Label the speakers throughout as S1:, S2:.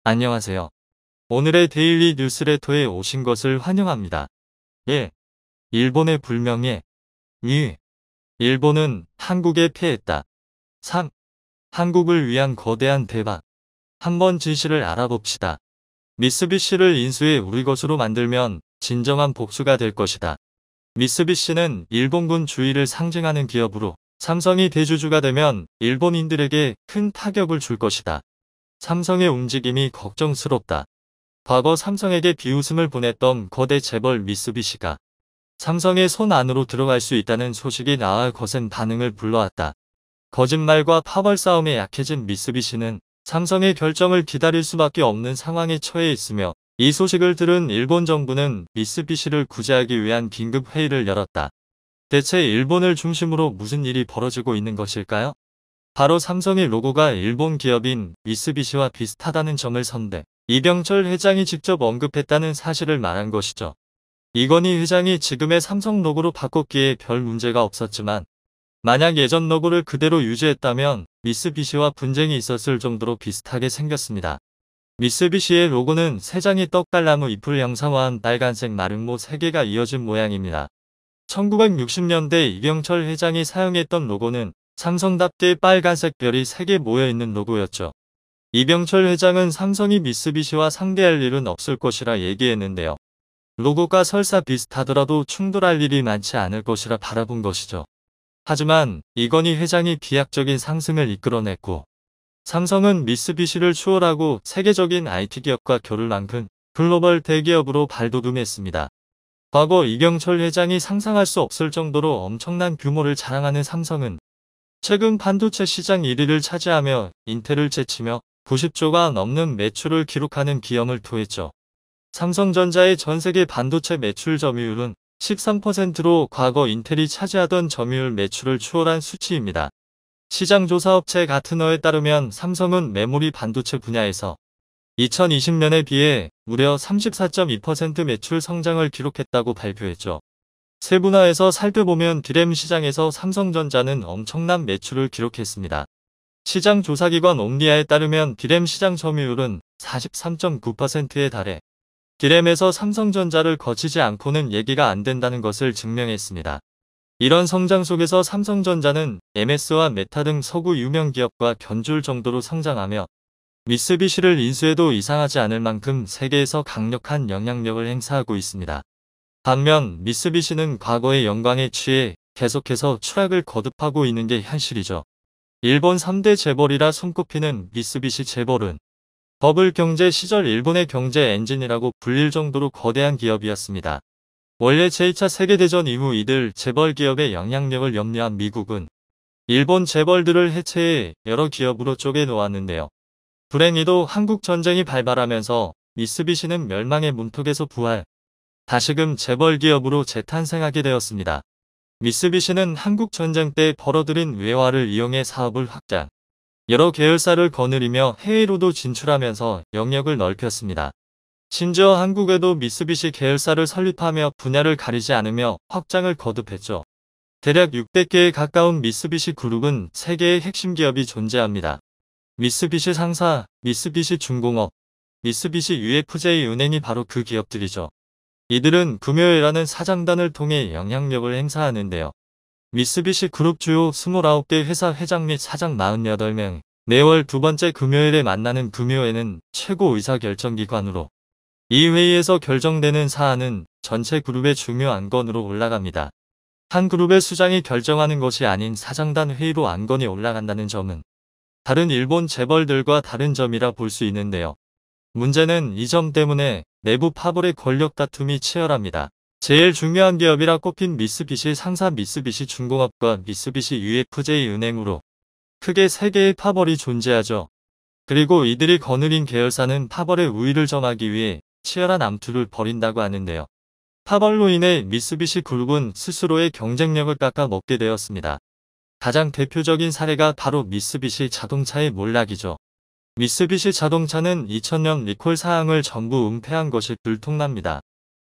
S1: 안녕하세요. 오늘의 데일리 뉴스레터에 오신 것을 환영합니다. 1. 일본의 불명예. 2. 일본은 한국에 패했다. 3. 한국을 위한 거대한 대박. 한번 진실을 알아봅시다. 미쓰비시를 인수해 우리 것으로 만들면 진정한 복수가 될 것이다. 미쓰비시는 일본군 주의를 상징하는 기업으로 삼성이 대주주가 되면 일본인들에게 큰 타격을 줄 것이다. 삼성의 움직임이 걱정스럽다. 과거 삼성에게 비웃음을 보냈던 거대 재벌 미쓰비시가 삼성의 손 안으로 들어갈 수 있다는 소식이 나와 거센 반응을 불러왔다. 거짓말과 파벌 싸움에 약해진 미쓰비시는 삼성의 결정을 기다릴 수밖에 없는 상황에 처해 있으며 이 소식을 들은 일본 정부는 미쓰비시를 구제하기 위한 긴급 회의를 열었다. 대체 일본을 중심으로 무슨 일이 벌어지고 있는 것일까요? 바로 삼성의 로고가 일본 기업인 미쓰비시와 비슷하다는 점을 선대 이병철 회장이 직접 언급했다는 사실을 말한 것이죠. 이건희 회장이 지금의 삼성 로고로 바꿨기에 별 문제가 없었지만 만약 예전 로고를 그대로 유지했다면 미쓰비시와 분쟁이 있었을 정도로 비슷하게 생겼습니다. 미쓰비시의 로고는 세 장의 떡갈나무 잎을 형상화한 빨간색 마름모 3개가 이어진 모양입니다. 1960년대 이병철 회장이 사용했던 로고는 삼성답게 빨간색 별이 3개 모여있는 로고였죠. 이병철 회장은 삼성이 미쓰비시와 상대할 일은 없을 것이라 얘기했는데요. 로고가 설사 비슷하더라도 충돌할 일이 많지 않을 것이라 바라본 것이죠. 하지만 이건희 회장이 비약적인 상승을 이끌어냈고 삼성은 미쓰비시를 추월하고 세계적인 IT 기업과 겨룰 만큼 글로벌 대기업으로 발돋움했습니다. 과거 이병철 회장이 상상할 수 없을 정도로 엄청난 규모를 자랑하는 삼성은 최근 반도체 시장 1위를 차지하며 인텔을 제치며 90조가 넘는 매출을 기록하는 기염을 토했죠. 삼성전자의 전세계 반도체 매출 점유율은 13%로 과거 인텔이 차지하던 점유율 매출을 추월한 수치입니다. 시장조사업체 가트너에 따르면 삼성은 메모리 반도체 분야에서 2020년에 비해 무려 34.2% 매출 성장을 기록했다고 발표했죠. 세분화해서 살펴보면 디램 시장에서 삼성전자는 엄청난 매출을 기록했습니다. 시장 조사기관 옴니아에 따르면 디램 시장 점유율은 43.9%에 달해 디램에서 삼성전자를 거치지 않고는 얘기가 안 된다는 것을 증명했습니다. 이런 성장 속에서 삼성전자는 MS와 메타 등 서구 유명 기업과 견줄 정도로 성장하며 미쓰비시를 인수해도 이상하지 않을 만큼 세계에서 강력한 영향력을 행사하고 있습니다. 반면 미쓰비시는 과거의 영광에 취해 계속해서 추락을 거듭하고 있는 게 현실이죠. 일본 3대 재벌이라 손꼽히는 미쓰비시 재벌은 버블 경제 시절 일본의 경제 엔진이라고 불릴 정도로 거대한 기업이었습니다. 원래 제2차 세계대전 이후 이들 재벌 기업의 영향력을 염려한 미국은 일본 재벌들을 해체해 여러 기업으로 쪼개 놓았는데요. 불행히도 한국 전쟁이 발발하면서 미쓰비시는 멸망의 문턱에서 부활, 다시금 재벌 기업으로 재탄생하게 되었습니다. 미쓰비시는 한국 전쟁 때 벌어들인 외화를 이용해 사업을 확장, 여러 계열사를 거느리며 해외로도 진출하면서 영역을 넓혔습니다. 심지어 한국에도 미쓰비시 계열사를 설립하며 분야를 가리지 않으며 확장을 거듭했죠. 대략 600개에 가까운 미쓰비시 그룹은 세계의 핵심 기업이 존재합니다. 미쓰비시 상사, 미쓰비시 중공업, 미쓰비시 UFJ 은행이 바로 그 기업들이죠. 이들은 금요회라는 사장단을 통해 영향력을 행사하는데요. 미쓰비시 그룹 주요 29개 회사 회장 및 사장 48명, 매월 두 번째 금요일에 만나는 금요회는 최고 의사결정기관으로 이 회의에서 결정되는 사안은 전체 그룹의 중요 안건으로 올라갑니다. 한 그룹의 수장이 결정하는 것이 아닌 사장단 회의로 안건이 올라간다는 점은 다른 일본 재벌들과 다른 점이라 볼 수 있는데요. 문제는 이 점 때문에 내부 파벌의 권력 다툼이 치열합니다. 제일 중요한 기업이라 꼽힌 미쓰비시 상사 미쓰비시 중공업과 미쓰비시 UFJ 은행으로 크게 3개의 파벌이 존재하죠. 그리고 이들이 거느린 계열사는 파벌의 우위를 점하기 위해 치열한 암투를 벌인다고 하는데요. 파벌로 인해 미쓰비시 그룹은 스스로의 경쟁력을 깎아 먹게 되었습니다. 가장 대표적인 사례가 바로 미쓰비시 자동차의 몰락이죠. 미쓰비시 자동차는 2000년 리콜 사항을 전부 은폐한 것이 들통납니다.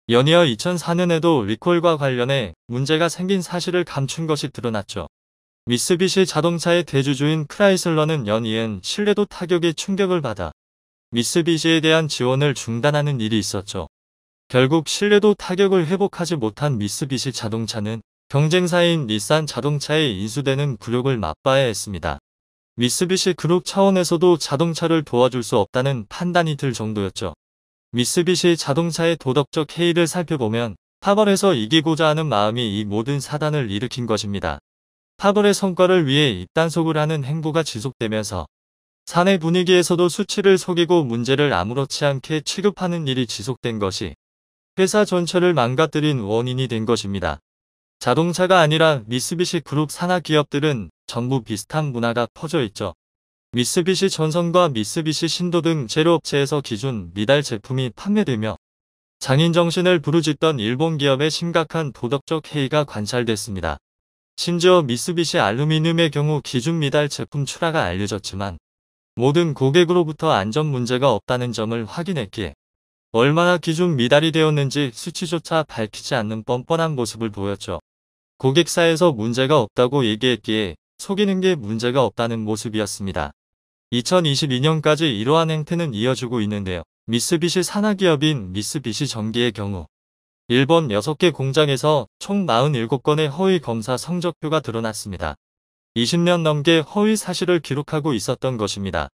S1: 연이어 2004년에도 리콜과 관련해 문제가 생긴 사실을 감춘 것이 드러났죠. 미쓰비시 자동차의 대주주인 크라이슬러는 연이은 신뢰도 타격에 충격을 받아 미쓰비시에 대한 지원을 중단하는 일이 있었죠. 결국 신뢰도 타격을 회복하지 못한 미쓰비시 자동차는 경쟁사인 닛산 자동차에 인수되는 굴욕을 맛봐야 했습니다. 미쓰비시 그룹 차원에서도 자동차를 도와줄 수 없다는 판단이 들 정도였죠. 미쓰비시 자동차의 도덕적 해이를 살펴보면 파벌에서 이기고자 하는 마음이 이 모든 사단을 일으킨 것입니다. 파벌의 성과를 위해 입단속을 하는 행보가 지속되면서 사내 분위기에서도 수치를 속이고 문제를 아무렇지 않게 취급하는 일이 지속된 것이 회사 전체를 망가뜨린 원인이 된 것입니다. 자동차가 아니라 미쓰비시 그룹 산하 기업들은 전부 비슷한 문화가 퍼져 있죠. 미쓰비시 전선과 미쓰비시 신도 등 제조업체에서 기존 미달 제품이 판매되며 장인 정신을 부르짖던 일본 기업의 심각한 도덕적 해이가 관찰됐습니다. 심지어 미쓰비시 알루미늄의 경우 기준 미달 제품 출하가 알려졌지만 모든 고객으로부터 안전 문제가 없다는 점을 확인했기에 얼마나 기준 미달이 되었는지 수치조차 밝히지 않는 뻔뻔한 모습을 보였죠. 고객사에서 문제가 없다고 얘기했기에 속이는 게 문제가 없다는 모습이었습니다. 2022년까지 이러한 행태는 이어지고 있는데요. 미쓰비시 산하기업인 미쓰비시 전기의 경우 일본 6개 공장에서 총 47건의 허위 검사 성적표가 드러났습니다. 20년 넘게 허위 사실을 기록하고 있었던 것입니다.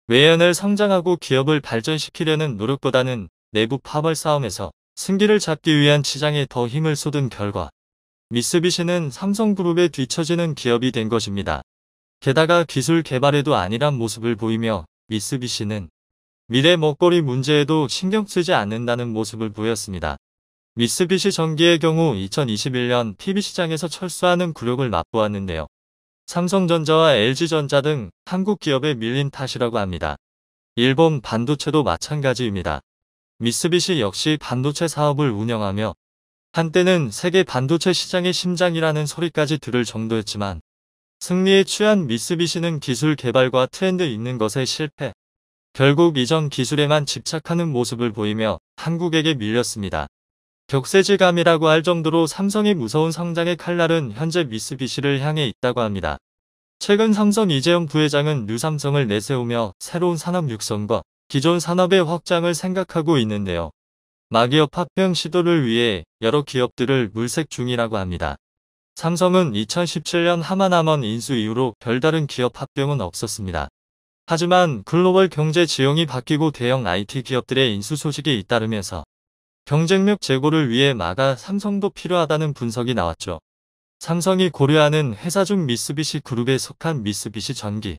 S1: 외연을 성장하고 기업을 발전시키려는 노력보다는 내부 파벌 싸움에서 승기를 잡기 위한 치장에 더 힘을 쏟은 결과 미쓰비시는 삼성그룹에 뒤처지는 기업이 된 것입니다. 게다가 기술 개발에도 안일한 모습을 보이며 미쓰비시는 미래 먹거리 문제에도 신경 쓰지 않는다는 모습을 보였습니다. 미쓰비시 전기의 경우 2021년 PB시장에서 철수하는 굴욕을 맛보았는데요. 삼성전자와 LG전자 등 한국 기업에 밀린 탓이라고 합니다. 일본 반도체도 마찬가지입니다. 미쓰비시 역시 반도체 사업을 운영하며 한때는 세계 반도체 시장의 심장이라는 소리까지 들을 정도였지만 승리에 취한 미쓰비시는 기술 개발과 트렌드 있는 것에 실패. 결국 이전 기술에만 집착하는 모습을 보이며 한국에게 밀렸습니다. 격세지감이라고 할 정도로 삼성이 무서운 성장의 칼날은 현재 미쓰비시를 향해 있다고 합니다. 최근 삼성 이재용 부회장은 뉴삼성을 내세우며 새로운 산업 육성과 기존 산업의 확장을 생각하고 있는데요. 마기업 합병 시도를 위해 여러 기업들을 물색 중이라고 합니다. 삼성은 2017년 하마나먼 인수 이후로 별다른 기업 합병은 없었습니다. 하지만 글로벌 경제 지형이 바뀌고 대형 IT 기업들의 인수 소식이 잇따르면서 경쟁력 제고를 위해 마가 삼성도 필요하다는 분석이 나왔죠. 삼성이 고려하는 회사 중 미쓰비시 그룹에 속한 미쓰비시 전기.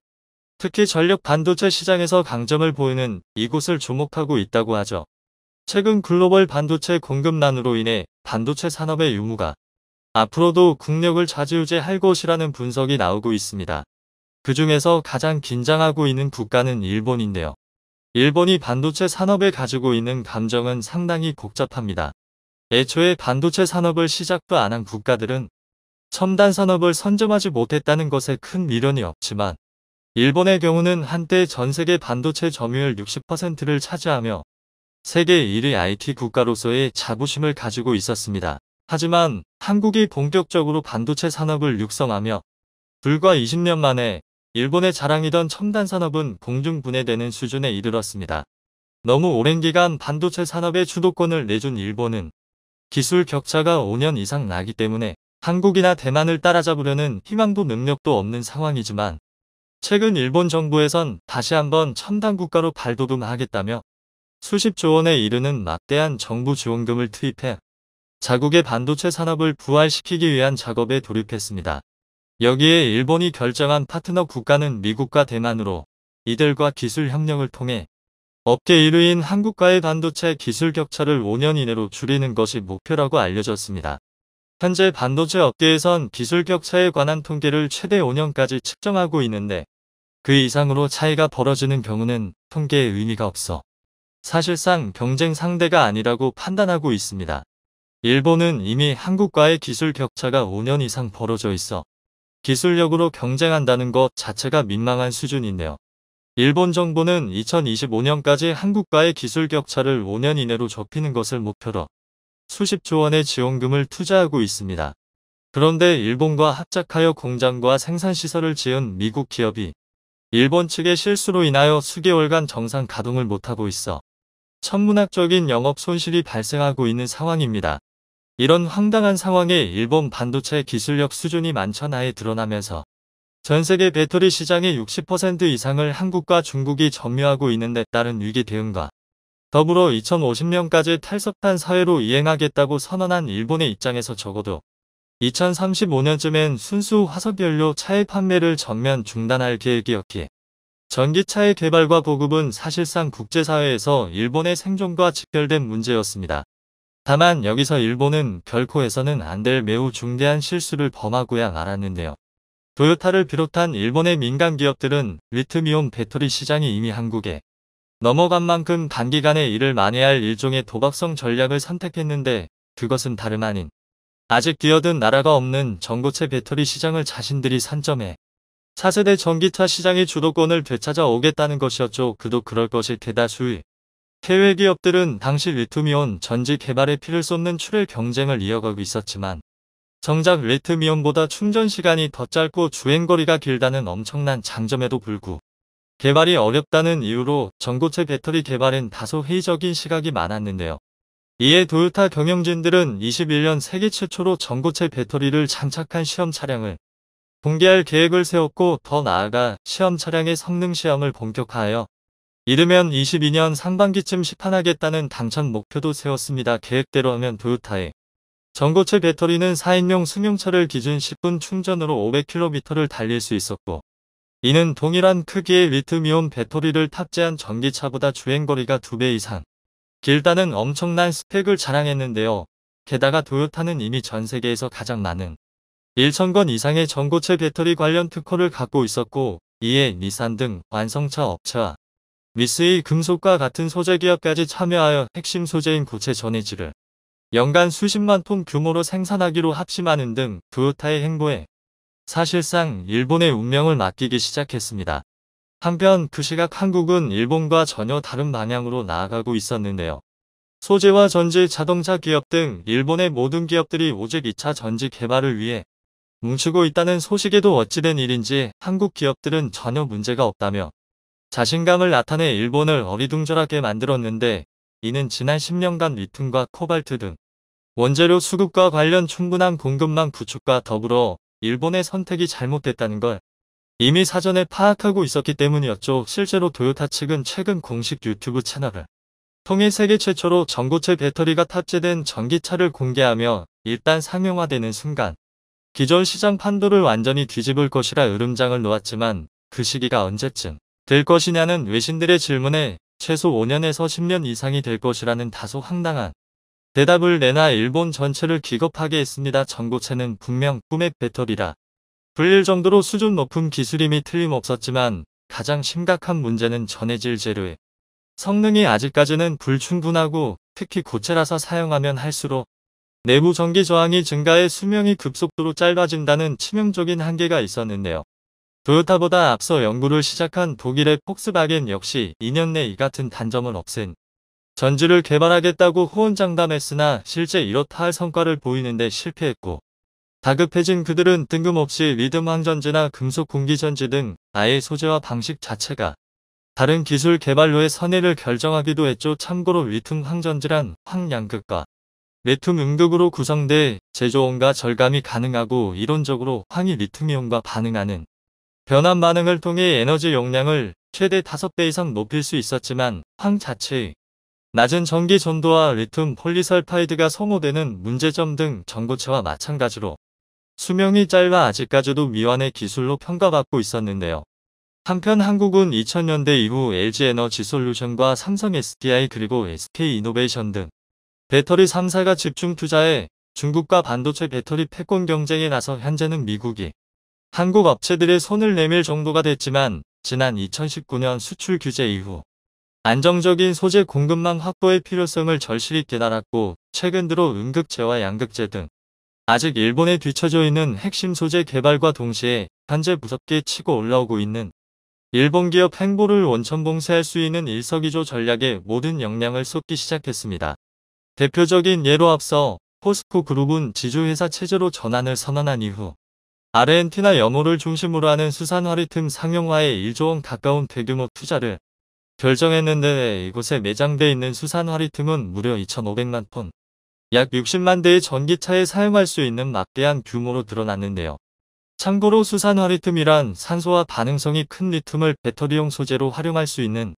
S1: 특히 전력 반도체 시장에서 강점을 보이는 이곳을 주목하고 있다고 하죠. 최근 글로벌 반도체 공급난으로 인해 반도체 산업의 유무가 앞으로도 국력을 좌지우지할 것이라는 분석이 나오고 있습니다. 그 중에서 가장 긴장하고 있는 국가는 일본인데요. 일본이 반도체 산업에 가지고 있는 감정은 상당히 복잡합니다. 애초에 반도체 산업을 시작도 안 한 국가들은 첨단 산업을 선점하지 못했다는 것에 큰 미련이 없지만 일본의 경우는 한때 전세계 반도체 점유율 60%를 차지하며 세계 1위 IT 국가로서의 자부심을 가지고 있었습니다. 하지만 한국이 본격적으로 반도체 산업을 육성하며 불과 20년 만에 일본의 자랑이던 첨단 산업은 공중분해되는 수준에 이르렀습니다. 너무 오랜 기간 반도체 산업의 주도권을 내준 일본은 기술 격차가 5년 이상 나기 때문에 한국이나 대만을 따라잡으려는 희망도 능력도 없는 상황이지만 최근 일본 정부에선 다시 한번 첨단 국가로 발돋움하겠다며 수십조 원에 이르는 막대한 정부 지원금을 투입해 자국의 반도체 산업을 부활시키기 위한 작업에 돌입했습니다. 여기에 일본이 결정한 파트너 국가는 미국과 대만으로 이들과 기술 협력을 통해 업계 1위인 한국과의 반도체 기술 격차를 5년 이내로 줄이는 것이 목표라고 알려졌습니다. 현재 반도체 업계에선 기술 격차에 관한 통계를 최대 5년까지 측정하고 있는데 그 이상으로 차이가 벌어지는 경우는 통계에 의미가 없어 사실상 경쟁 상대가 아니라고 판단하고 있습니다. 일본은 이미 한국과의 기술 격차가 5년 이상 벌어져 있어 기술력으로 경쟁한다는 것 자체가 민망한 수준인데요. 일본 정부는 2025년까지 한국과의 기술 격차를 5년 이내로 좁히는 것을 목표로 수십조 원의 지원금을 투자하고 있습니다. 그런데 일본과 합작하여 공장과 생산시설을 지은 미국 기업이 일본 측의 실수로 인하여 수개월간 정상 가동을 못하고 있어 천문학적인 영업 손실이 발생하고 있는 상황입니다. 이런 황당한 상황에 일본 반도체 기술력 수준이 만천하에 드러나면서 전 세계 배터리 시장의 60% 이상을 한국과 중국이 점유하고 있는 데 따른 위기 대응과 더불어 2050년까지 탈석탄 사회로 이행하겠다고 선언한 일본의 입장에서 적어도 2035년쯤엔 순수 화석연료 차의 판매를 전면 중단할 계획이었기에 전기차의 개발과 보급은 사실상 국제사회에서 일본의 생존과 직결된 문제였습니다. 다만 여기서 일본은 결코 해서는 안 될 매우 중대한 실수를 범하고야 말았는데요. 토요타를 비롯한 일본의 민간 기업들은 리튬이온 배터리 시장이 이미 한국에 넘어간 만큼 단기간에 이를 만회할 일종의 도박성 전략을 선택했는데 그것은 다름 아닌 아직 뛰어든 나라가 없는 전고체 배터리 시장을 자신들이 산점해 차세대 전기차 시장의 주도권을 되찾아 오겠다는 것이었죠. 그도 그럴 것이 대다수의 해외 기업들은 당시 리튬이온 전지 개발에 피를 쏟는 출혈 경쟁을 이어가고 있었지만 정작 리튬이온보다 충전 시간이 더 짧고 주행거리가 길다는 엄청난 장점에도 불구 개발이 어렵다는 이유로 전고체 배터리 개발엔 다소 회의적인 시각이 많았는데요. 이에 토요타 경영진들은 21년 세계 최초로 전고체 배터리를 장착한 시험 차량을 공개할 계획을 세웠고 더 나아가 시험 차량의 성능 시험을 본격화하여 이르면 22년 상반기쯤 시판하겠다는 당찬 목표도 세웠습니다. 계획대로 하면 토요타의 전고체 배터리는 4인용 승용차를 기준 10분 충전으로 500km를 달릴 수 있었고 이는 동일한 크기의 리튬이온 배터리를 탑재한 전기차보다 주행거리가 2배 이상 길다는 엄청난 스펙을 자랑했는데요. 게다가 토요타는 이미 전 세계에서 가장 많은 1,000건 이상의 전고체 배터리 관련 특허를 갖고 있었고 이에 니산 등 완성차 업체와 미쓰이 금속과 같은 소재 기업까지 참여하여 핵심 소재인 고체 전해질을 연간 수십만 톤 규모로 생산하기로 합심하는 등 토요타의 행보에 사실상 일본의 운명을 맡기기 시작했습니다. 한편 그 시각 한국은 일본과 전혀 다른 방향으로 나아가고 있었는데요. 소재와 전지, 자동차 기업 등 일본의 모든 기업들이 오직 2차 전지 개발을 위해 뭉치고 있다는 소식에도 어찌된 일인지 한국 기업들은 전혀 문제가 없다며 자신감을 나타내 일본을 어리둥절하게 만들었는데 이는 지난 10년간 리튬과 코발트 등 원재료 수급과 관련 충분한 공급망 구축과 더불어 일본의 선택이 잘못됐다는 걸 이미 사전에 파악하고 있었기 때문이었죠. 실제로 토요타 측은 최근 공식 유튜브 채널을 통해 세계 최초로 전고체 배터리가 탑재된 전기차를 공개하며 일단 상용화되는 순간 기존 시장 판도를 완전히 뒤집을 것이라 으름장을 놓았지만 그 시기가 언제쯤 될 것이냐는 외신들의 질문에 최소 5년에서 10년 이상이 될 것이라는 다소 황당한 대답을 내나 일본 전체를 기겁하게 했습니다. 전고체는 분명 꿈의 배터리라 불릴 정도로 수준 높은 기술임이 틀림없었지만 가장 심각한 문제는 전해질 재료의 성능이 아직까지는 불충분하고 특히 고체라서 사용하면 할수록 내부 전기 저항이 증가해 수명이 급속도로 짧아진다는 치명적인 한계가 있었는데요. 토요타보다 앞서 연구를 시작한 독일의 폭스바겐 역시 2년 내 이 같은 단점을 없앤 전지를 개발하겠다고 호언장담했으나 실제 이렇다 할 성과를 보이는데 실패했고 다급해진 그들은 뜬금없이 리튬 황전지나 금속 공기전지 등 아예 소재와 방식 자체가 다른 기술 개발로의 선회를 결정하기도 했죠. 참고로 리튬 황전지란 황양극과 리튬 음극으로 구성돼 제조원과 절감이 가능하고 이론적으로 황이 리튬이온과 반응하는 변환 반응을 통해 에너지 용량을 최대 5배 이상 높일 수 있었지만 황 자체의 낮은 전기 전도와 리튬 폴리설파이드가 소모되는 문제점 등 전고체와 마찬가지로 수명이 짧아 아직까지도 미완의 기술로 평가받고 있었는데요. 한편 한국은 2000년대 이후 LG에너지솔루션과 삼성 SDI 그리고 SK이노베이션 등 배터리 3사가 집중 투자해 중국과 반도체 배터리 패권 경쟁에 나서 현재는 미국이 한국 업체들의 손을 내밀 정도가 됐지만 지난 2019년 수출 규제 이후 안정적인 소재 공급망 확보의 필요성을 절실히 깨달았고 최근 들어 음극재와 양극재 등 아직 일본에 뒤처져 있는 핵심 소재 개발과 동시에 현재 무섭게 치고 올라오고 있는 일본 기업 행보를 원천봉쇄할 수 있는 일석이조 전략에 모든 역량을 쏟기 시작했습니다. 대표적인 예로 앞서 포스코 그룹은 지주회사 체제로 전환을 선언한 이후 아르헨티나 염호를 중심으로 하는 수산화리틈 상용화에 1조 원 가까운 대규모 투자를 결정했는데 이곳에 매장돼 있는 수산화리틈은 무려 2,500만 톤, 약 60만 대의 전기차에 사용할 수 있는 막대한 규모로 드러났는데요. 참고로 수산화리틈이란 산소와 반응성이 큰 리튬을 배터리용 소재로 활용할 수 있는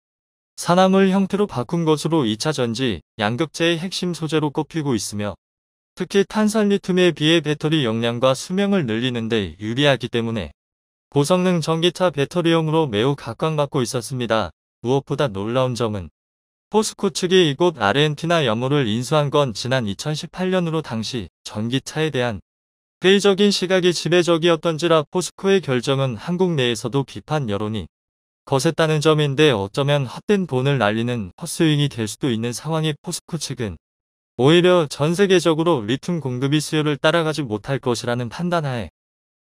S1: 산화물 형태로 바꾼 것으로 2차 전지, 양극재의 핵심 소재로 꼽히고 있으며 특히 탄산리튬에 비해 배터리 용량과 수명을 늘리는 데 유리하기 때문에 고성능 전기차 배터리용으로 매우 각광받고 있었습니다. 무엇보다 놀라운 점은 포스코 측이 이곳 아르헨티나 염호를 인수한 건 지난 2018년으로 당시 전기차에 대한 회의적인 시각이 지배적이었던지라 포스코의 결정은 한국 내에서도 비판 여론이 거셌다는 점인데 어쩌면 헛된 돈을 날리는 헛스윙이 될 수도 있는 상황에 포스코 측은 오히려 전 세계적으로 리튬 공급이 수요를 따라가지 못할 것이라는 판단하에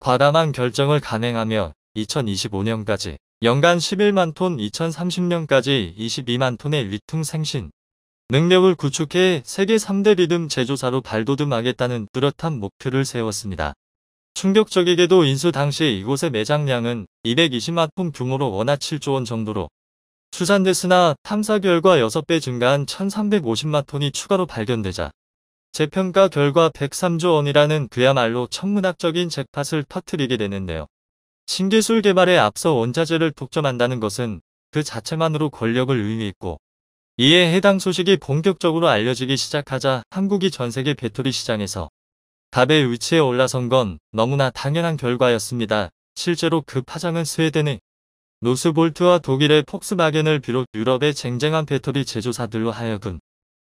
S1: 과감한 결정을 간행하며 2025년까지 연간 11만 톤, 2030년까지 22만 톤의 리튬 생신 능력을 구축해 세계 3대 리튬 제조사로 발돋움하겠다는 뚜렷한 목표를 세웠습니다. 충격적이게도 인수 당시 이곳의 매장량은 220만 톤 규모로 원화 7조 원 정도로 추산됐으나 탐사 결과 6배 증가한 1350만 톤이 추가로 발견되자 재평가 결과 103조 원이라는 그야말로 천문학적인 잭팟을 터뜨리게 되는데요. 신기술 개발에 앞서 원자재를 독점한다는 것은 그 자체만으로 권력을 의미했고 이에 해당 소식이 본격적으로 알려지기 시작하자 한국이 전세계 배터리 시장에서 갑의 위치에 올라선 건 너무나 당연한 결과였습니다. 실제로 그 파장은 스웨덴의 노스볼트와 독일의 폭스바겐을 비롯 유럽의 쟁쟁한 배터리 제조사들로 하여금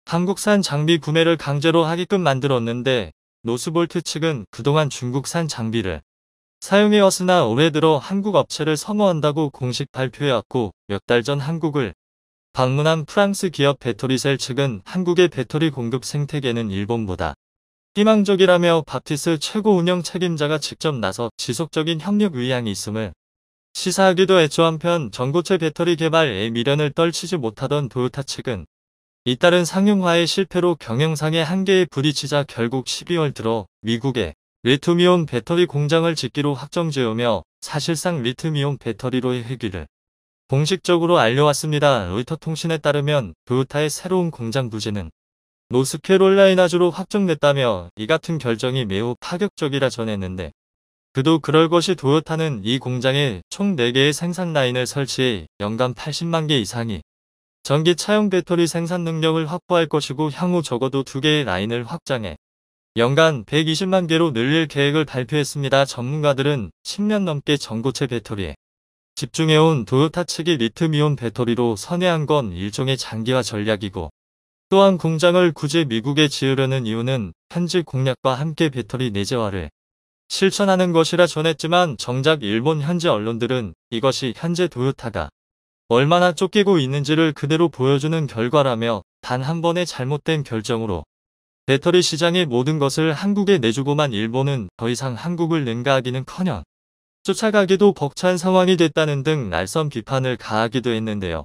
S1: 한국산 장비 구매를 강제로 하게끔 만들었는데 노스볼트 측은 그동안 중국산 장비를 사용해왔으나 올해 들어 한국 업체를 선호한다고 공식 발표해왔고 몇 달 전 한국을 방문한 프랑스 기업 배터리셀 측은 한국의 배터리 공급 생태계는 일본보다 희망적이라며 바티스 최고 운영 책임자가 직접 나서 지속적인 협력 의향이 있음을 시사하기도 했죠. 한편 전고체 배터리 개발에 미련을 떨치지 못하던 도요타 측은 잇따른 상용화의 실패로 경영상의 한계에 부딪히자 결국 12월 들어 미국에 리튬이온 배터리 공장을 짓기로 확정지으며 사실상 리튬이온 배터리로의 회귀를 공식적으로 알려왔습니다. 로이터 통신에 따르면 도요타의 새로운 공장 부지는 노스캐롤라이나주로 확정됐다며 이 같은 결정이 매우 파격적이라 전했는데 그도 그럴 것이 도요타는 이 공장에 총 4개의 생산 라인을 설치해 연간 80만 개 이상의 전기차용 배터리 생산 능력을 확보할 것이고 향후 적어도 2개의 라인을 확장해 연간 120만 개로 늘릴 계획을 발표했습니다. 전문가들은 10년 넘게 전고체 배터리에 집중해온 도요타 측이 리튬이온 배터리로 선회한 건 일종의 장기화 전략이고 또한 공장을 굳이 미국에 지으려는 이유는 현지 공약과 함께 배터리 내재화를 실천하는 것이라 전했지만 정작 일본 현지 언론들은 이것이 현재 도요타가 얼마나 쫓기고 있는지를 그대로 보여주는 결과라며 단 한 번의 잘못된 결정으로 배터리 시장의 모든 것을 한국에 내주고만 일본은 더 이상 한국을 능가하기는커녕 쫓아가기도 벅찬 상황이 됐다는 등 날선 비판을 가하기도 했는데요.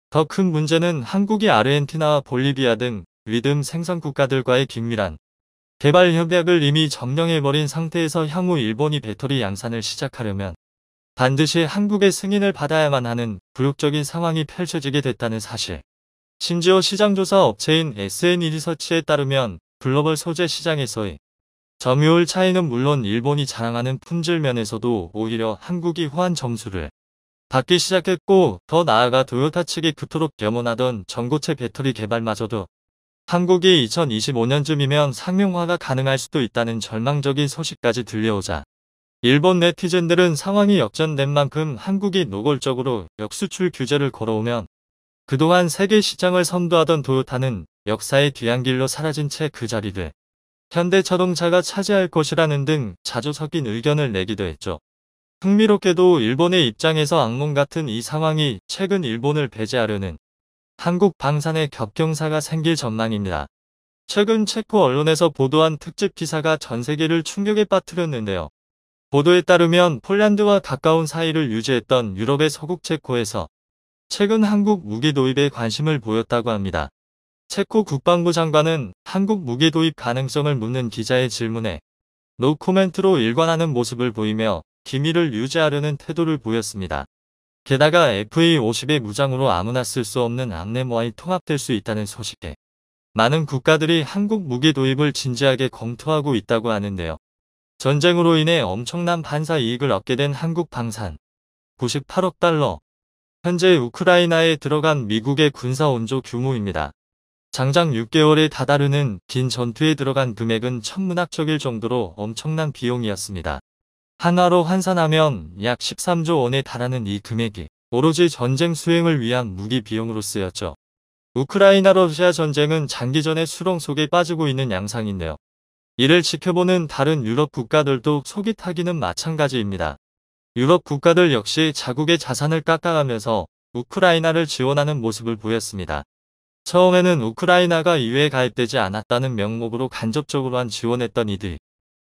S1: 더 큰 문제는 한국이 아르헨티나와 볼리비아 등 리튬 생산 국가들과의 긴밀한 개발 협약을 이미 점령해버린 상태에서 향후 일본이 배터리 양산을 시작하려면 반드시 한국의 승인을 받아야만 하는 굴욕적인 상황이 펼쳐지게 됐다는 사실. 심지어 시장조사 업체인 SNE 리서치에 따르면 글로벌 소재 시장에서의 점유율 차이는 물론 일본이 자랑하는 품질 면에서도 오히려 한국이 후한 점수를 받기 시작했고 더 나아가 도요타 측이 그토록 염원하던 전고체 배터리 개발마저도 한국이 2025년쯤이면 상용화가 가능할 수도 있다는 절망적인 소식까지 들려오자 일본 네티즌들은 상황이 역전된 만큼 한국이 노골적으로 역수출 규제를 걸어오면 그동안 세계 시장을 선도하던 도요타는 역사의 뒤안길로 사라진 채 그 자리를 현대자동차가 차지할 것이라는 등 자주 섞인 의견을 내기도 했죠. 흥미롭게도 일본의 입장에서 악몽 같은 이 상황이 최근 일본을 배제하려는 한국 방산의 겹경사가 생길 전망입니다. 최근 체코 언론에서 보도한 특집 기사가 전 세계를 충격에 빠뜨렸는데요. 보도에 따르면 폴란드와 가까운 사이를 유지했던 유럽의 서국 체코에서 최근 한국 무기 도입에 관심을 보였다고 합니다. 체코 국방부 장관은 한국 무기 도입 가능성을 묻는 기자의 질문에 노코멘트로 일관하는 모습을 보이며 기밀을 유지하려는 태도를 보였습니다. 게다가 FA-50의 무장으로 아무나 쓸 수 없는 암네모와이 통합될 수 있다는 소식에 많은 국가들이 한국 무기 도입을 진지하게 검토하고 있다고 하는데요. 전쟁으로 인해 엄청난 반사 이익을 얻게 된 한국 방산 98억 달러. 현재 우크라이나에 들어간 미국의 군사 원조 규모입니다. 장장 6개월에 다다르는 긴 전투에 들어간 금액은 천문학적일 정도로 엄청난 비용이었습니다. 한화로 환산하면 약 13조 원에 달하는 이 금액이 오로지 전쟁 수행을 위한 무기 비용으로 쓰였죠. 우크라이나 러시아 전쟁은 장기전의 수렁 속에 빠지고 있는 양상인데요. 이를 지켜보는 다른 유럽 국가들도 속이 타기는 마찬가지입니다. 유럽 국가들 역시 자국의 자산을 깎아가면서 우크라이나를 지원하는 모습을 보였습니다. 처음에는 우크라이나가 EU에 가입되지 않았다는 명목으로 간접적으로만 지원했던 이들.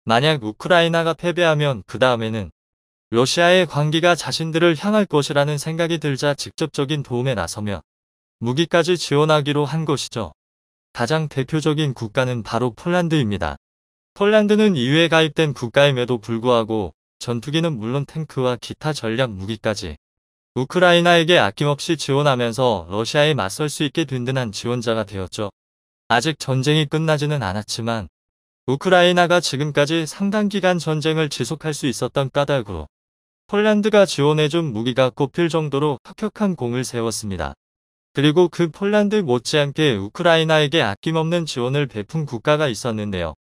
S1: 만약 우크라이나가 패배하면 그 다음에는 러시아의 관기가 자신들을 향할 것이라는 생각이 들자 직접적인 도움에 나서며 무기까지 지원하기로 한 것이죠. 가장 대표적인 국가는 바로 폴란드입니다. 폴란드는 EU에 가입된 국가임에도 불구하고 전투기는 물론 탱크와 기타 전략 무기까지 우크라이나에게 아낌없이 지원하면서 러시아에 맞설 수 있게 든든한 지원자가 되었죠. 아직 전쟁이 끝나지는 않았지만 우크라이나가 지금까지 상당 기간 전쟁을 지속할 수 있었던 까닭으로 폴란드가 지원해준 무기가 꼽힐 정도로 혁혁한 공을 세웠습니다. 그리고 그 폴란드 못지않게 우크라이나에게 아낌없는 지원을 베푼 국가가 있었는데요.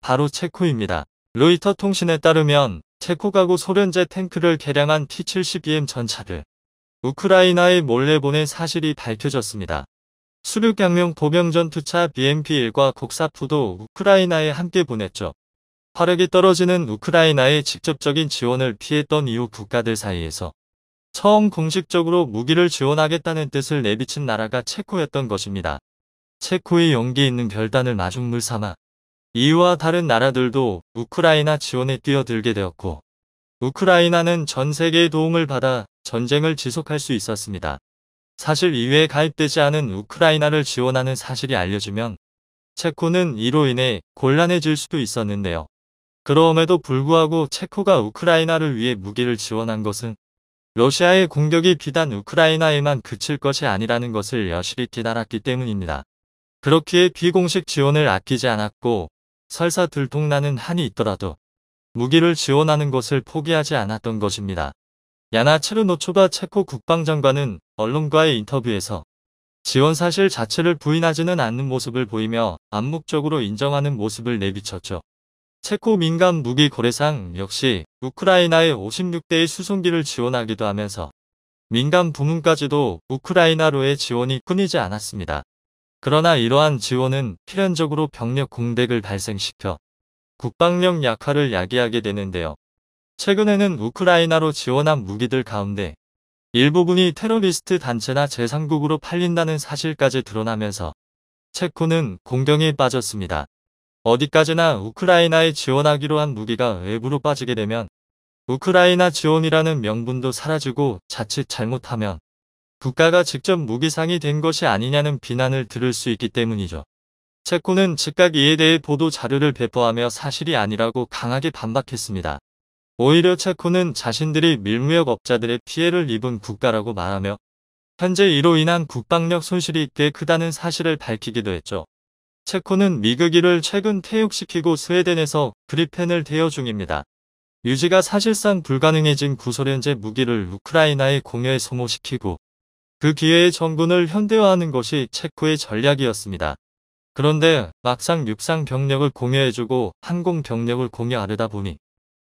S1: 바로 체코입니다. 로이터 통신에 따르면 체코가고 소련제 탱크를 개량한 T-72M 전차를 우크라이나에 몰래 보낸 사실이 밝혀졌습니다. 수륙양용 보병전투차 BMP-1과 곡사프도 우크라이나에 함께 보냈죠. 화력이 떨어지는 우크라이나의 직접적인 지원을 피했던 이후 국가들 사이에서 처음 공식적으로 무기를 지원하겠다는 뜻을 내비친 나라가 체코였던 것입니다. 체코의 용기 있는 결단을 마중물 삼아 EU와 다른 나라들도 우크라이나 지원에 뛰어들게 되었고 우크라이나는 전 세계의 도움을 받아 전쟁을 지속할 수 있었습니다. 사실 EU에 가입되지 않은 우크라이나를 지원하는 사실이 알려지면 체코는 이로 인해 곤란해질 수도 있었는데요. 그럼에도 불구하고 체코가 우크라이나를 위해 무기를 지원한 것은 러시아의 공격이 비단 우크라이나에만 그칠 것이 아니라는 것을 여실히 깨달았기 때문입니다. 그렇기에 비공식 지원을 아끼지 않았고 설사 들통나는 한이 있더라도 무기를 지원하는 것을 포기하지 않았던 것입니다. 야나 체르노초바 체코 국방장관은 언론과의 인터뷰에서 지원 사실 자체를 부인하지는 않는 모습을 보이며 암묵적으로 인정하는 모습을 내비쳤죠. 체코 민간 무기 거래상 역시 우크라이나에 56대의 수송기를 지원하기도 하면서 민간 부문까지도 우크라이나로의 지원이 끊이지 않았습니다. 그러나 이러한 지원은 필연적으로 병력 공백을 발생시켜 국방력 약화를 야기하게 되는데요. 최근에는 우크라이나로 지원한 무기들 가운데 일부분이 테러리스트 단체나 제3국으로 팔린다는 사실까지 드러나면서 체코는 공경에 빠졌습니다. 어디까지나 우크라이나에 지원하기로 한 무기가 외부로 빠지게 되면 우크라이나 지원이라는 명분도 사라지고 자칫 잘못하면 국가가 직접 무기상이 된 것이 아니냐는 비난을 들을 수 있기 때문이죠. 체코는 즉각 이에 대해 보도 자료를 배포하며 사실이 아니라고 강하게 반박했습니다. 오히려 체코는 자신들이 밀무역업자들의 피해를 입은 국가라고 말하며 현재 이로 인한 국방력 손실이 꽤 크다는 사실을 밝히기도 했죠. 체코는 미그기를 최근 퇴역시키고 스웨덴에서 그리펜을 대여 중입니다. 유지가 사실상 불가능해진 구소련제 무기를 우크라이나에 공여에 소모시키고 그 기회에 정군을 현대화하는 것이 체코의 전략이었습니다. 그런데 막상 육상 병력을 공여해주고 항공 병력을 공여하려다 보니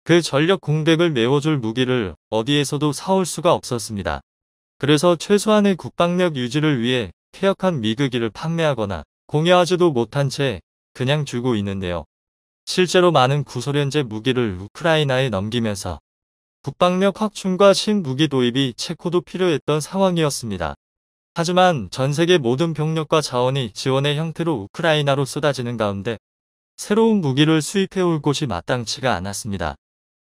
S1: 그 전력 공백을 메워줄 무기를 어디에서도 사올 수가 없었습니다. 그래서 최소한의 국방력 유지를 위해 퇴역한 미그기를 판매하거나 공여하지도 못한 채 그냥 주고 있는데요. 실제로 많은 구소련제 무기를 우크라이나에 넘기면서 국방력 확충과 신무기 도입이 체코도 필요했던 상황이었습니다. 하지만 전 세계 모든 병력과 자원이 지원의 형태로 우크라이나로 쏟아지는 가운데 새로운 무기를 수입해올 곳이 마땅치가 않았습니다.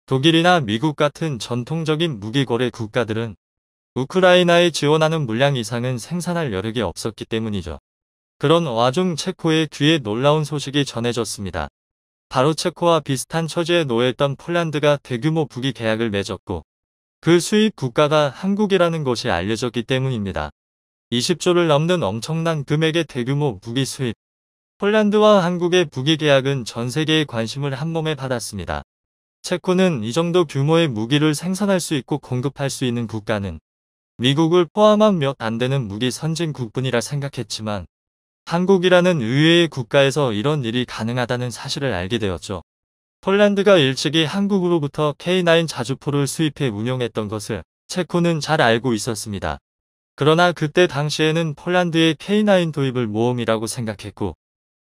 S1: 독일이나 미국 같은 전통적인 무기 거래 국가들은 우크라이나에 지원하는 물량 이상은 생산할 여력이 없었기 때문이죠. 그런 와중 체코의 귀에 놀라운 소식이 전해졌습니다. 바로 체코와 비슷한 처지에 놓여있던 폴란드가 대규모 무기 계약을 맺었고 그 수입 국가가 한국이라는 것이 알려졌기 때문입니다. 20조를 넘는 엄청난 금액의 대규모 무기 수입. 폴란드와 한국의 무기 계약은 전 세계의 관심을 한몸에 받았습니다. 체코는 이 정도 규모의 무기를 생산할 수 있고 공급할 수 있는 국가는 미국을 포함한 몇 안 되는 무기 선진국뿐이라 생각했지만 한국이라는 의외의 국가에서 이런 일이 가능하다는 사실을 알게 되었죠. 폴란드가 일찍이 한국으로부터 K9 자주포를 수입해 운용했던 것을 체코는 잘 알고 있었습니다. 그러나 그때 당시에는 폴란드의 K9 도입을 모험이라고 생각했고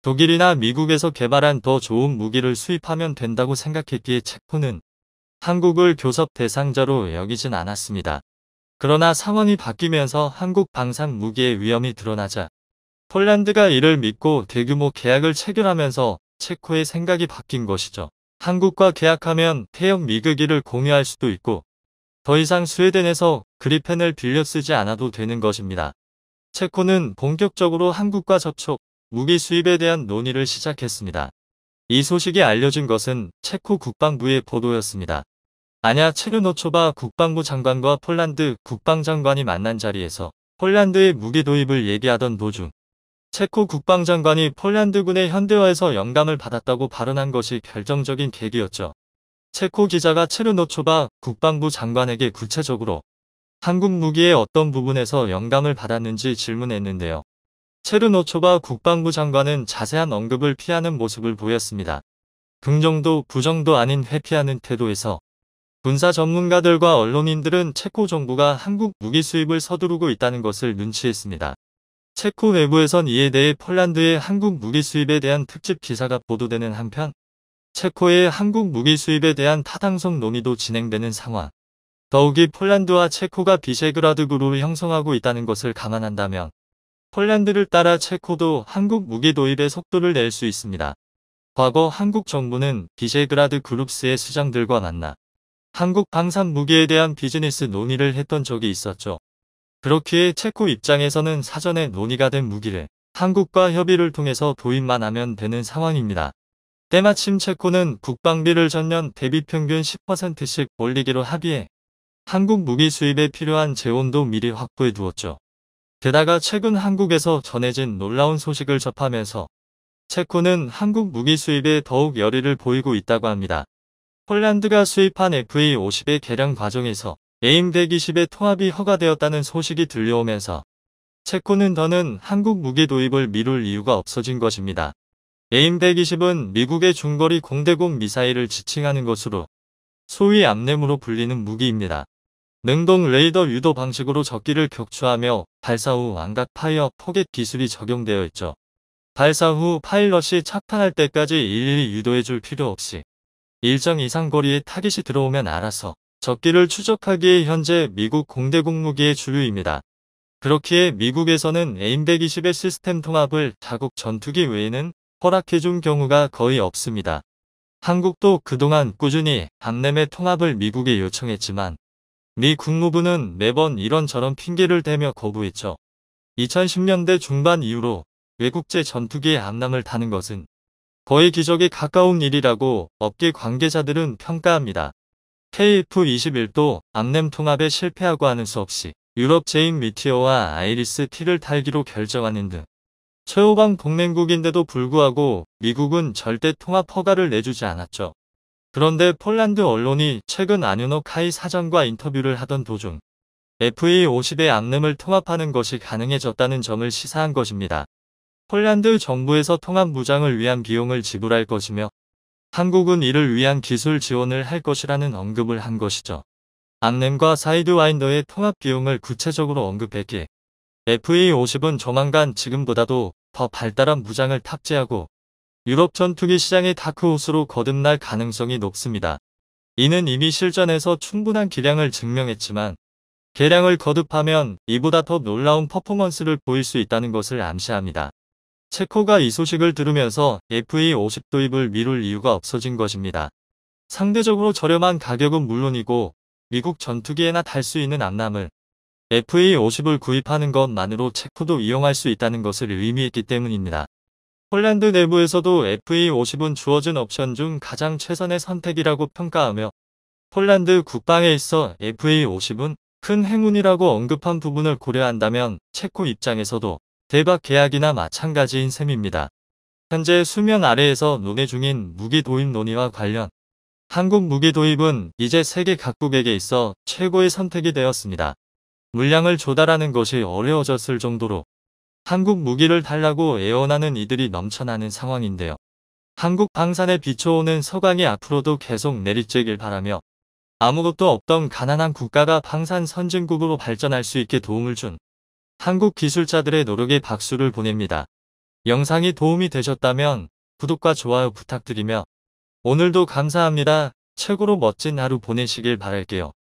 S1: 독일이나 미국에서 개발한 더 좋은 무기를 수입하면 된다고 생각했기에 체코는 한국을 교섭 대상자로 여기진 않았습니다. 그러나 상황이 바뀌면서 한국 방산 무기의 위험이 드러나자 폴란드가 이를 믿고 대규모 계약을 체결하면서 체코의 생각이 바뀐 것이죠. 한국과 계약하면 폐역 미그기를 공유할 수도 있고 더 이상 스웨덴에서 그리펜을 빌려 쓰지 않아도 되는 것입니다. 체코는 본격적으로 한국과 접촉, 무기 수입에 대한 논의를 시작했습니다. 이 소식이 알려진 것은 체코 국방부의 보도였습니다. 아냐 체르노초바 국방부 장관과 폴란드 국방장관이 만난 자리에서 폴란드의 무기 도입을 얘기하던 도중 체코 국방장관이 폴란드군의 현대화에서 영감을 받았다고 발언한 것이 결정적인 계기였죠. 체코 기자가 체르노초바 국방부 장관에게 구체적으로 한국 무기의 어떤 부분에서 영감을 받았는지 질문했는데요. 체르노초바 국방부 장관은 자세한 언급을 피하는 모습을 보였습니다. 긍정도 부정도 아닌 회피하는 태도에서 군사 전문가들과 언론인들은 체코 정부가 한국 무기 수입을 서두르고 있다는 것을 눈치했습니다. 체코 내부에선 이에 대해 폴란드의 한국 무기 수입에 대한 특집 기사가 보도되는 한편 체코의 한국 무기 수입에 대한 타당성 논의도 진행되는 상황. 더욱이 폴란드와 체코가 비셰그라드 그룹을 형성하고 있다는 것을 감안한다면 폴란드를 따라 체코도 한국 무기 도입의 속도를 낼 수 있습니다. 과거 한국 정부는 비셰그라드 그룹스의 수장들과 만나 한국 방산 무기에 대한 비즈니스 논의를 했던 적이 있었죠. 그렇기에 체코 입장에서는 사전에 논의가 된 무기를 한국과 협의를 통해서 도입만 하면 되는 상황입니다. 때마침 체코는 국방비를 전년 대비 평균 10%씩 올리기로 합의해 한국 무기 수입에 필요한 재원도 미리 확보해 두었죠. 게다가 최근 한국에서 전해진 놀라운 소식을 접하면서 체코는 한국 무기 수입에 더욱 열의를 보이고 있다고 합니다. 폴란드가 수입한 FA-50의 개량 과정에서 AIM-120의 통합이 허가되었다는 소식이 들려오면서 체코는 더는 한국 무기 도입을 미룰 이유가 없어진 것입니다. AIM-120은 미국의 중거리 공대공 미사일을 지칭하는 것으로 소위 암램으로 불리는 무기입니다. 능동 레이더 유도 방식으로 적기를 격추하며 발사 후 완각 파이어 포겟 기술이 적용되어 있죠. 발사 후 파일럿이 착탄할 때까지 일일이 유도해줄 필요 없이 일정 이상 거리에 타깃이 들어오면 알아서 적기를 추적하기에 현재 미국 공대공 무기의 주류입니다. 그렇기에 미국에서는 AIM-120의 시스템 통합을 자국 전투기 외에는 허락해준 경우가 거의 없습니다. 한국도 그동안 꾸준히 암램의 통합을 미국에 요청했지만 미 국무부는 매번 이런저런 핑계를 대며 거부했죠. 2010년대 중반 이후로 외국제 전투기의 암람을 타는 것은 거의 기적에 가까운 일이라고 업계 관계자들은 평가합니다. KF-21도 암램 통합에 실패하고 하는 수 없이 유럽 제인 미티어와 아이리스 T를 탈기로 결정하는 등 최후방 동맹국인데도 불구하고 미국은 절대 통합 허가를 내주지 않았죠. 그런데 폴란드 언론이 최근 아뉴노 카이 사장과 인터뷰를 하던 도중 FA-50의 암램을 통합하는 것이 가능해졌다는 점을 시사한 것입니다. 폴란드 정부에서 통합 무장을 위한 비용을 지불할 것이며 한국은 이를 위한 기술 지원을 할 것이라는 언급을 한 것이죠. 암램과 사이드와인더의 통합 비용을 구체적으로 언급했기에 FA-50은 조만간 지금보다도 더 발달한 무장을 탑재하고 유럽 전투기 시장의 다크호스로 거듭날 가능성이 높습니다. 이는 이미 실전에서 충분한 기량을 증명했지만 개량을 거듭하면 이보다 더 놀라운 퍼포먼스를 보일 수 있다는 것을 암시합니다. 체코가 이 소식을 들으면서 FA-50 도입을 미룰 이유가 없어진 것입니다. 상대적으로 저렴한 가격은 물론이고 미국 전투기에나 탈 수 있는 암람을 FA-50을 구입하는 것만으로 체코도 이용할 수 있다는 것을 의미했기 때문입니다. 폴란드 내부에서도 FA50은 주어진 옵션 중 가장 최선의 선택이라고 평가하며 폴란드 국방에 있어 FA50은 큰 행운이라고 언급한 부분을 고려한다면 체코 입장에서도 대박 계약이나 마찬가지인 셈입니다. 현재 수면 아래에서 논의 중인 무기 도입 논의와 관련 한국 무기 도입은 이제 세계 각국에게 있어 최고의 선택이 되었습니다. 물량을 조달하는 것이 어려워졌을 정도로 한국 무기를 달라고 애원하는 이들이 넘쳐나는 상황인데요. 한국 방산에 비춰오는 서광이 앞으로도 계속 내리쬐길 바라며 아무것도 없던 가난한 국가가 방산 선진국으로 발전할 수 있게 도움을 준 한국 기술자들의 노력에 박수를 보냅니다. 영상이 도움이 되셨다면 구독과 좋아요 부탁드리며 오늘도 감사합니다. 최고로 멋진 하루 보내시길 바랄게요.